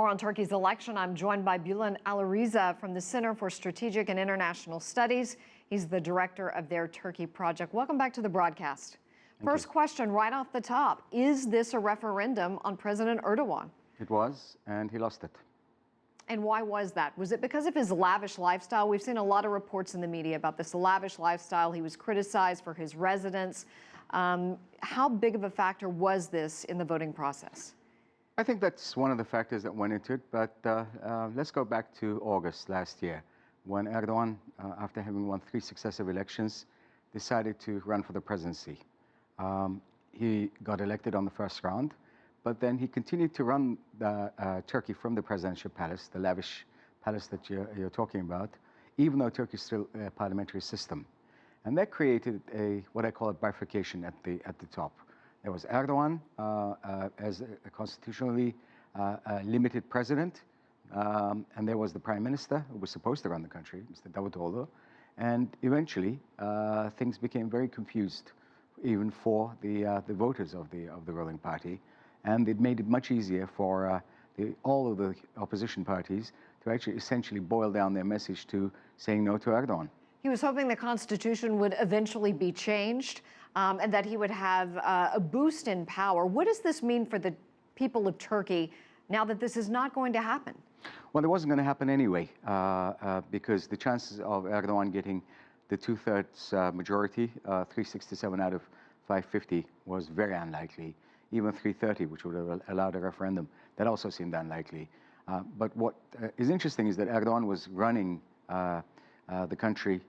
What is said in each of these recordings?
More on Turkey's election. I'm joined by Bulent Aliriza from the Center for Strategic and International Studies. He's the director of their Turkey project. Welcome back to the broadcast. First question right off the top. Is this a referendum on President Erdogan? It was, and he lost it. And why was that? Was it because of his lavish lifestyle? We've seen a lot of reports in the media about this lavish lifestyle. He was criticized for his residence. How big of a factor was this in the voting process? I think that's one of the factors that went into it, but let's go back to August last year when Erdogan, after having won 3 successive elections, decided to run for the presidency. He got elected on the first round, but then he continued to run Turkey from the presidential palace, the lavish palace that you're talking about, even though Turkey is still a parliamentary system. And that created what I call a bifurcation at the top. There was Erdogan as a constitutionally limited president, and there was the prime minister who was supposed to run the country, Mr. Davutoğlu. And eventually, things became very confused, even for the voters of the ruling party. And it made it much easier for all of the opposition parties to actually essentially boil down their message to saying no to Erdogan. He was hoping the Constitution would eventually be changed and that he would have a boost in power. What does this mean for the people of Turkey now that this is not going to happen? Well, it wasn't going to happen anyway because the chances of Erdogan getting the 2/3 majority, 367 out of 550, was very unlikely. Even 330, which would have allowed a referendum, that also seemed unlikely. But what is interesting is that Erdogan was running the country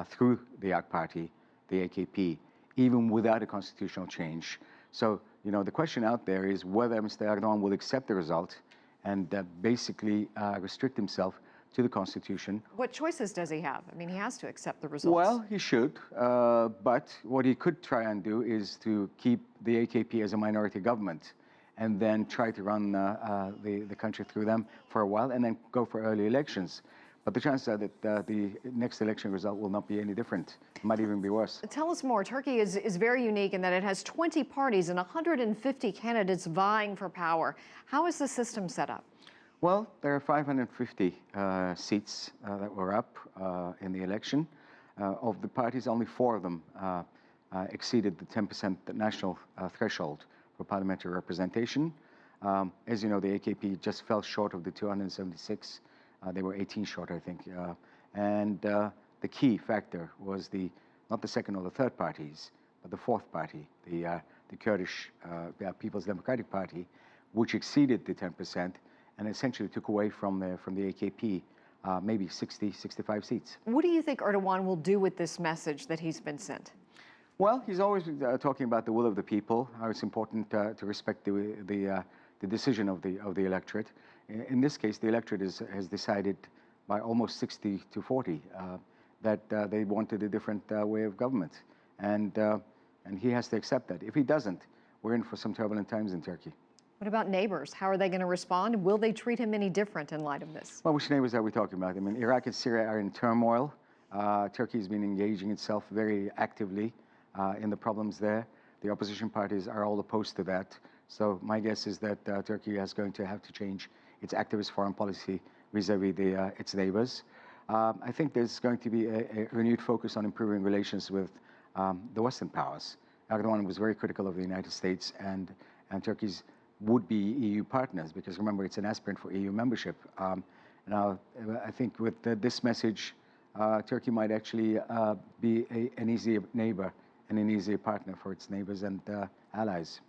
through the AK Party, the AKP, even without a constitutional change. So, you know, the question out there is whether Mr. Erdogan will accept the result and basically restrict himself to the Constitution. What choices does he have? I mean, he has to accept the results. Well, he should, but what he could try and do is to keep the AKP as a minority government and then try to run the country through them for a while and then go for early elections. But the chances are that the next election result will not be any different. It might even be worse. Tell us more. Turkey is very unique in that it has 20 parties and 150 candidates vying for power. How is the system set up? Well, there are 550 seats that were up in the election. Of the parties, only 4 of them exceeded the 10% national threshold for parliamentary representation. As you know, the AKP just fell short of the 276. They were 18 short, I think. And the key factor was not the second or the third parties, but the 4th party, the Kurdish People's Democratic Party, which exceeded the 10% and essentially took away from the AKP maybe 60, 65 seats. What do you think Erdogan will do with this message that he's been sent? Well, he's always talking about the will of the people, how it's important to respect the decision of the electorate. In this case, the electorate has decided by almost 60 to 40 that they wanted a different way of government. And he has to accept that. If he doesn't, we're in for some turbulent times in Turkey. What about neighbors? How are they going to respond? Will they treat him any different in light of this? Well, which neighbors are we talking about? I mean, Iraq and Syria are in turmoil. Turkey has been engaging itself very actively in the problems there. The opposition parties are all opposed to that. So my guess is that Turkey is going to have to change its activist foreign policy vis-a-vis its neighbors. I think there's going to be a renewed focus on improving relations with the Western powers. Erdogan was very critical of the United States and Turkey's would-be EU partners, because remember, it's an aspirant for EU membership. Now, I think with this message, Turkey might actually be an easier neighbor and an easier partner for its neighbors and allies.